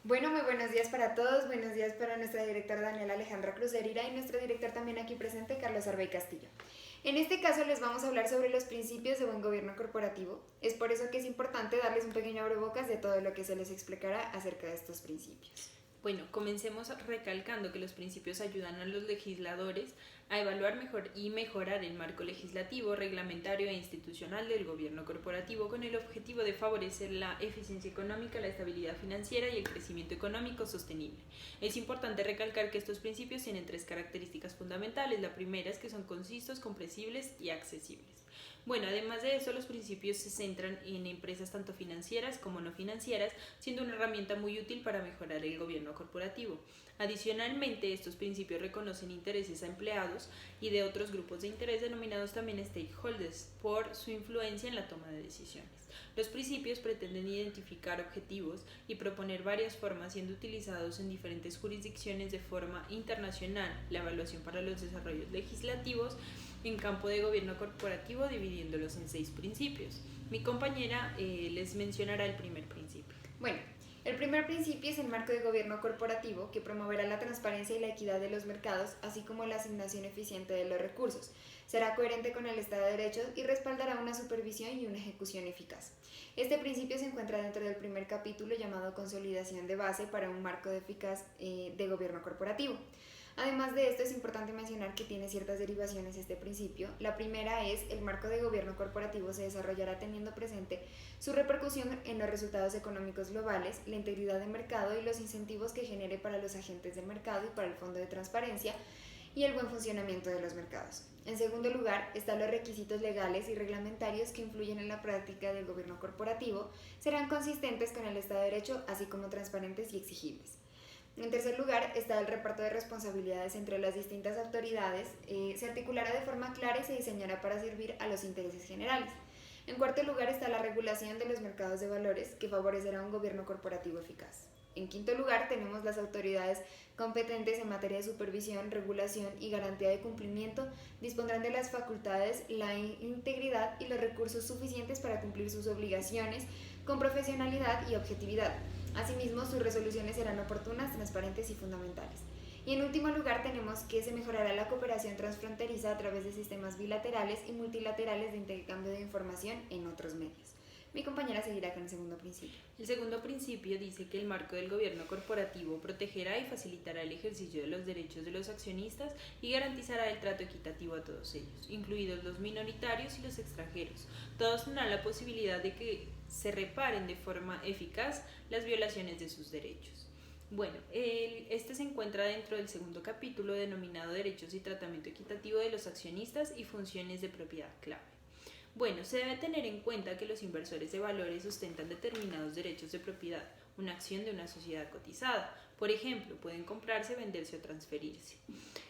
Bueno, muy buenos días para todos, buenos días para nuestra directora Daniela Alejandra Cruz Herida y nuestro director también aquí presente, Carlos Arbey Castillo. En este caso les vamos a hablar sobre los principios de buen gobierno corporativo. Es por eso que es importante darles un pequeño abrebocas de todo lo que se les explicará acerca de estos principios. Bueno, comencemos recalcando que los principios ayudan a los legisladores a evaluar mejor y mejorar el marco legislativo, reglamentario e institucional del gobierno corporativo con el objetivo de favorecer la eficiencia económica, la estabilidad financiera y el crecimiento económico sostenible. Es importante recalcar que estos principios tienen tres características fundamentales. La primera es que son concisos, comprensibles y accesibles. Bueno, además de eso, los principios se centran en empresas tanto financieras como no financieras, siendo una herramienta muy útil para mejorar el gobierno corporativo. Adicionalmente, estos principios reconocen intereses a empleados y de otros grupos de interés denominados también stakeholders por su influencia en la toma de decisiones. Los principios pretenden identificar objetivos y proponer varias formas siendo utilizados en diferentes jurisdicciones de forma internacional. La evaluación para los desarrollos legislativos en campo de gobierno corporativo dividiéndolos en 6 principios. Mi compañera les mencionará el primer principio. Bueno, el primer principio es el marco de gobierno corporativo que promoverá la transparencia y la equidad de los mercados, así como la asignación eficiente de los recursos. Será coherente con el Estado de Derecho y respaldará una supervisión y una ejecución eficaz. Este principio se encuentra dentro del primer capítulo llamado Consolidación de base para un marco eficaz de gobierno corporativo. Además de esto, es importante mencionar que tiene ciertas derivaciones este principio. La primera es el marco de gobierno corporativo se desarrollará teniendo presente su repercusión en los resultados económicos globales, la integridad de mercado y los incentivos que genere para los agentes del mercado y para el Fondo de Transparencia y el buen funcionamiento de los mercados. En segundo lugar, están los requisitos legales y reglamentarios que influyen en la práctica del gobierno corporativo, serán consistentes con el Estado de Derecho, así como transparentes y exigibles. En tercer lugar está el reparto de responsabilidades entre las distintas autoridades, se articulará de forma clara y se diseñará para servir a los intereses generales. En cuarto lugar está la regulación de los mercados de valores, que favorecerá un gobierno corporativo eficaz. En quinto lugar tenemos las autoridades competentes en materia de supervisión, regulación y garantía de cumplimiento, dispondrán de las facultades, la integridad y los recursos suficientes para cumplir sus obligaciones con profesionalidad y objetividad. Asimismo, sus resoluciones serán oportunas, transparentes y fundamentales. Y en último lugar tenemos que se mejorará la cooperación transfronteriza a través de sistemas bilaterales y multilaterales de intercambio de información en otros medios. Mi compañera seguirá con el segundo principio. El segundo principio dice que el marco del gobierno corporativo protegerá y facilitará el ejercicio de los derechos de los accionistas y garantizará el trato equitativo a todos ellos, incluidos los minoritarios y los extranjeros. Todos tendrán la posibilidad de que se reparen de forma eficaz las violaciones de sus derechos. Bueno, este se encuentra dentro del segundo capítulo denominado Derechos y Tratamiento Equitativo de los Accionistas y Funciones de Propiedad Clave. Bueno, se debe tener en cuenta que los inversores de valores ostentan determinados derechos de propiedad, una acción de una sociedad cotizada. Por ejemplo, pueden comprarse, venderse o transferirse.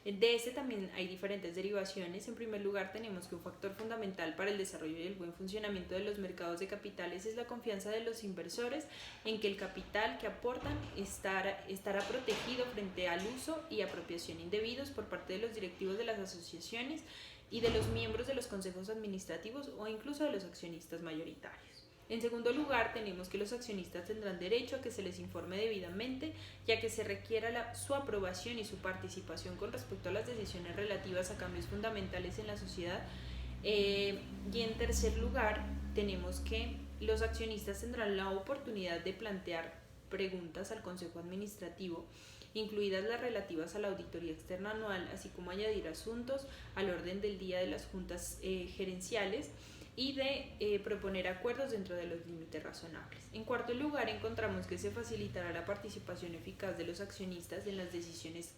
De este también hay diferentes derivaciones. En primer lugar, tenemos que un factor fundamental para el desarrollo y el buen funcionamiento de los mercados de capitales es la confianza de los inversores en que el capital que aportan estará protegido frente al uso y apropiación indebidos por parte de los directivos de las asociaciones y de los miembros de los consejos administrativos o incluso de los accionistas mayoritarios. En segundo lugar, tenemos que los accionistas tendrán derecho a que se les informe debidamente, ya que se requiera su aprobación y su participación con respecto a las decisiones relativas a cambios fundamentales en la sociedad. Y en tercer lugar, tenemos que los accionistas tendrán la oportunidad de plantear preguntas al Consejo Administrativo, incluidas las relativas a la auditoría externa anual, así como añadir asuntos al orden del día de las juntas gerenciales y de proponer acuerdos dentro de los límites razonables. En cuarto lugar, encontramos que se facilitará la participación eficaz de los accionistas en las decisiones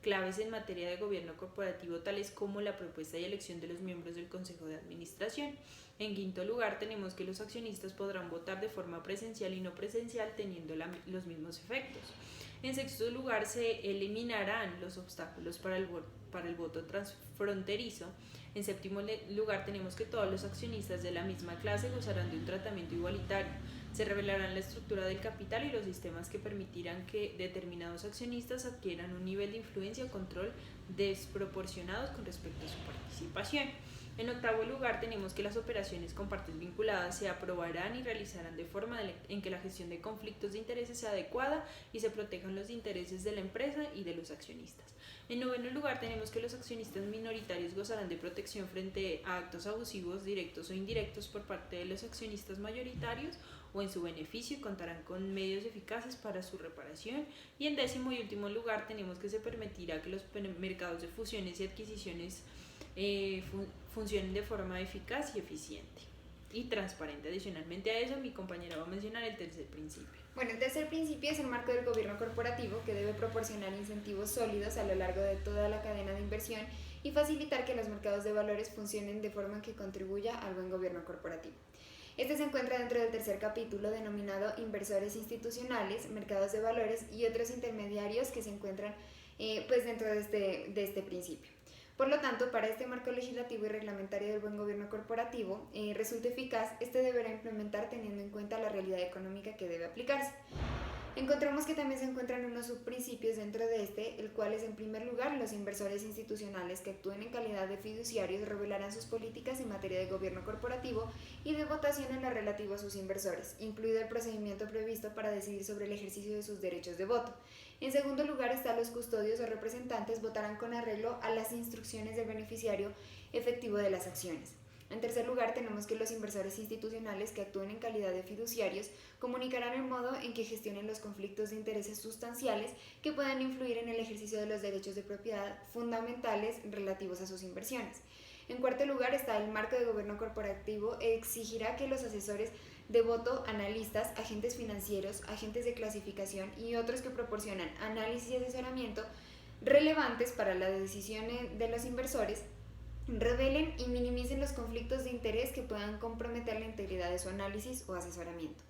claves en materia de gobierno corporativo, tales como la propuesta y elección de los miembros del Consejo de Administración. En quinto lugar, tenemos que los accionistas podrán votar de forma presencial y no presencial, teniendo los mismos efectos. En sexto lugar, se eliminarán los obstáculos para el voto transfronterizo. En séptimo lugar, tenemos que todos los accionistas de la misma clase gozarán de un tratamiento igualitario. Se revelarán la estructura del capital y los sistemas que permitirán que determinados accionistas adquieran un nivel de influencia o control desproporcionados con respecto a su participación. En octavo lugar, tenemos que las operaciones con partes vinculadas se aprobarán y realizarán de forma en que la gestión de conflictos de intereses sea adecuada y se protejan los intereses de la empresa y de los accionistas. En noveno lugar, tenemos que los accionistas minoritarios gozarán de protección frente a actos abusivos directos o indirectos por parte de los accionistas mayoritarios o en su beneficio y contarán con medios eficaces para su reparación. Y en décimo y último lugar, tenemos que se permitirá que los mercados de fusiones y adquisiciones funcionen de forma eficaz y eficiente y transparente. Adicionalmente a eso, mi compañera va a mencionar el tercer principio. Bueno, el tercer principio es el marco del gobierno corporativo, que debe proporcionar incentivos sólidos a lo largo de toda la cadena de inversión y facilitar que los mercados de valores funcionen de forma que contribuya al buen gobierno corporativo. Este se encuentra dentro del tercer capítulo denominado Inversores institucionales, mercados de valores y otros intermediarios que se encuentran dentro de este principio. Por lo tanto, para este marco legislativo y reglamentario del buen gobierno corporativo resulta eficaz, este deberá implementar teniendo en cuenta la realidad económica que debe aplicarse. Encontramos que también se encuentran unos subprincipios dentro de este, el cual es en primer lugar los inversores institucionales que actúen en calidad de fiduciarios revelarán sus políticas en materia de gobierno corporativo y de votación en lo relativo a sus inversores, incluido el procedimiento previsto para decidir sobre el ejercicio de sus derechos de voto. En segundo lugar están los custodios o representantes votarán con arreglo a las instrucciones del beneficiario efectivo de las acciones. En tercer lugar, tenemos que los inversores institucionales que actúen en calidad de fiduciarios comunicarán el modo en que gestionen los conflictos de intereses sustanciales que puedan influir en el ejercicio de los derechos de propiedad fundamentales relativos a sus inversiones. En cuarto lugar está el marco de gobierno corporativo, exigirá que los asesores de voto, analistas, agentes financieros, agentes de clasificación y otros que proporcionan análisis y asesoramiento relevantes para las decisiones de los inversores revelen y minimicen los conflictos de interés que puedan comprometer la integridad de su análisis o asesoramiento.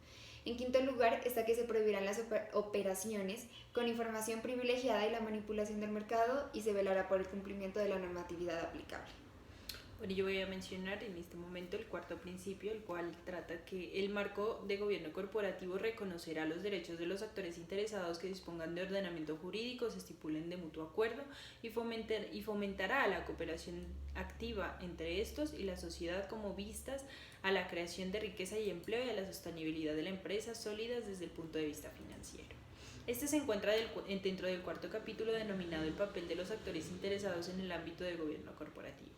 En quinto lugar está que se prohibirán las operaciones con información privilegiada y la manipulación del mercado y se velará por el cumplimiento de la normatividad aplicable. Bueno, yo voy a mencionar en este momento el cuarto principio, el cual trata que el marco de gobierno corporativo reconocerá los derechos de los actores interesados que dispongan de ordenamiento jurídico, se estipulen de mutuo acuerdo y fomentará la cooperación activa entre estos y la sociedad como vistas a la creación de riqueza y empleo y a la sostenibilidad de la empresa sólidas desde el punto de vista financiero. Este se encuentra dentro del cuarto capítulo denominado el papel de los actores interesados en el ámbito del gobierno corporativo.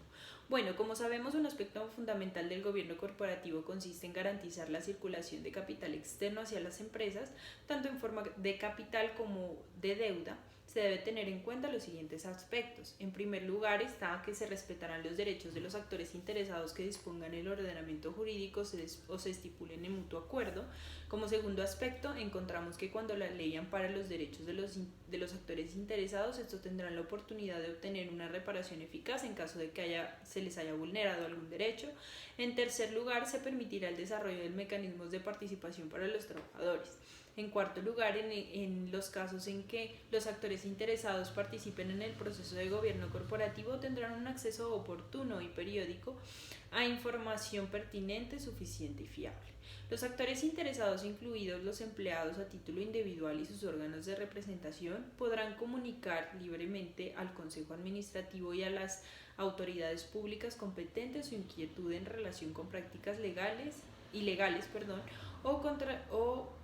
Bueno, como sabemos, un aspecto fundamental del gobierno corporativo consiste en garantizar la circulación de capital externo hacia las empresas, tanto en forma de capital como de deuda. Se debe tener en cuenta los siguientes aspectos. En primer lugar está que se respetarán los derechos de los actores interesados que dispongan el ordenamiento jurídico o se estipulen en mutuo acuerdo. Como segundo aspecto, encontramos que cuando la ley ampara los derechos de los actores interesados, estos tendrán la oportunidad de obtener una reparación eficaz en caso de que se les haya vulnerado algún derecho. En tercer lugar, se permitirá el desarrollo de mecanismos de participación para los trabajadores. En cuarto lugar, en los casos en que los actores interesados participen en el proceso de gobierno corporativo, tendrán un acceso oportuno y periódico a información pertinente, suficiente y fiable. Los actores interesados, incluidos los empleados a título individual y sus órganos de representación, podrán comunicar libremente al Consejo Administrativo y a las autoridades públicas competentes su inquietud en relación con prácticas ilegales o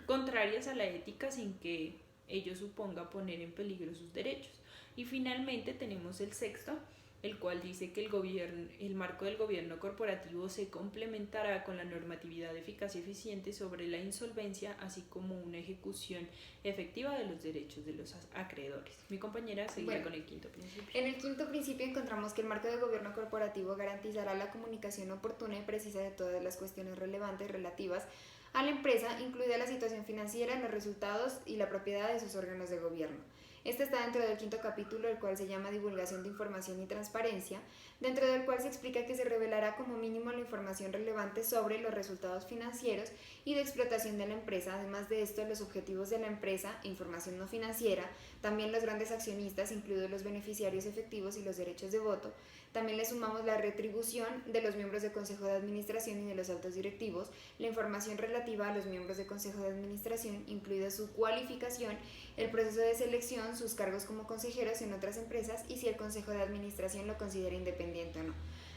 contrarias a la ética sin que ello suponga poner en peligro sus derechos. Y finalmente tenemos el sexto, el cual dice que el marco del gobierno corporativo se complementará con la normatividad eficaz y eficiente sobre la insolvencia, así como una ejecución efectiva de los derechos de los acreedores. Mi compañera seguirá con el quinto principio. En el quinto principio encontramos que el marco de gobierno corporativo garantizará la comunicación oportuna y precisa de todas las cuestiones relevantes relativas a la empresa, incluida la situación financiera, los resultados y la propiedad de sus órganos de gobierno. Este está dentro del quinto capítulo, el cual se llama Divulgación de Información y Transparencia, dentro del cual se explica que se revelará como mínimo la información relevante sobre los resultados financieros y de explotación de la empresa, además de esto los objetivos de la empresa, información no financiera, también los grandes accionistas, incluidos los beneficiarios efectivos y los derechos de voto. También le sumamos la retribución de los miembros del Consejo de Administración y de los altos directivos, la información relativa a los miembros del Consejo de Administración, incluida su cualificación, el proceso de selección, sus cargos como consejeros en otras empresas y si el Consejo de Administración lo considera independiente o no.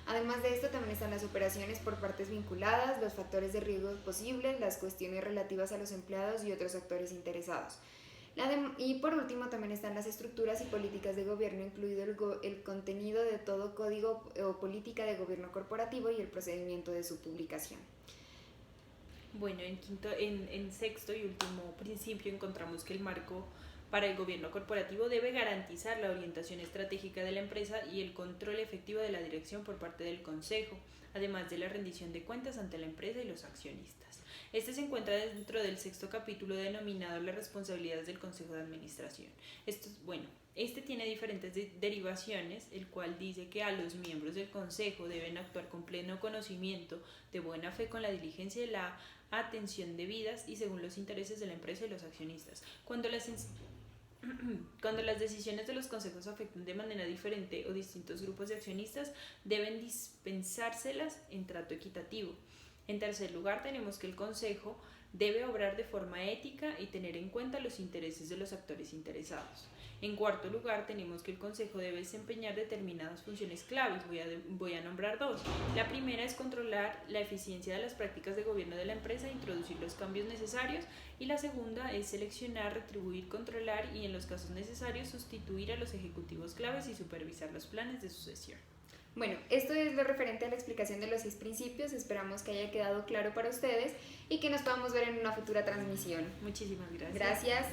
Además de esto, también están las operaciones por partes vinculadas, los factores de riesgo posibles, las cuestiones relativas a los empleados y otros actores interesados. Y por último también están las estructuras y políticas de gobierno, incluido el contenido de todo código o política de gobierno corporativo y el procedimiento de su publicación. Bueno, en sexto y último principio encontramos que el marco para el gobierno corporativo debe garantizar la orientación estratégica de la empresa y el control efectivo de la dirección por parte del consejo, además de la rendición de cuentas ante la empresa y los accionistas. Este se encuentra dentro del sexto capítulo denominado las responsabilidades del consejo de administración. Este tiene diferentes derivaciones, el cual dice que a los miembros del consejo deben actuar con pleno conocimiento, de buena fe, con la diligencia y la atención debidas y según los intereses de la empresa y los accionistas. Cuando las decisiones de los consejos afecten de manera diferente o distintos grupos de accionistas, deben dispensárselas en trato equitativo. En tercer lugar, tenemos que el consejo debe obrar de forma ética y tener en cuenta los intereses de los actores interesados. En cuarto lugar, tenemos que el consejo debe desempeñar determinadas funciones claves. Voy a nombrar dos. La primera es controlar la eficiencia de las prácticas de gobierno de la empresa e introducir los cambios necesarios. Y la segunda es seleccionar, retribuir, controlar y, en los casos necesarios, sustituir a los ejecutivos claves y supervisar los planes de sucesión. Bueno, esto es lo referente a la explicación de los 6 principios. Esperamos que haya quedado claro para ustedes y que nos podamos ver en una futura transmisión. Muchísimas gracias. Gracias.